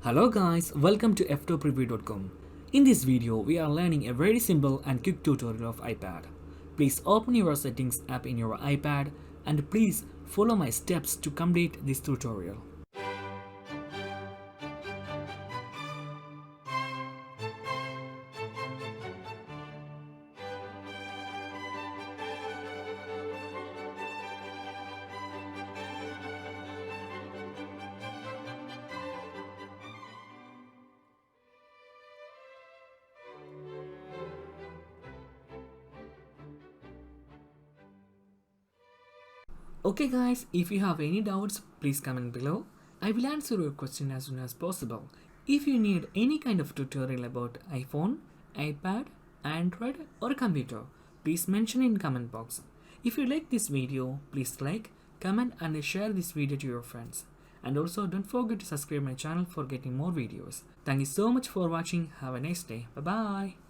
Hello guys, welcome to Ftopreview.com. In this video, we are learning a very simple and quick tutorial of iPad. Please open your settings app in your iPad and please follow my steps to complete this tutorial. Okay guys, if you have any doubts, please comment below. I will answer your question as soon as possible. If you need any kind of tutorial about iPhone, iPad, Android or computer, please mention in comment box. If you like this video, please like, comment and share this video to your friends. And also don't forget to subscribe my channel for getting more videos. Thank you so much for watching. Have a nice day. Bye bye.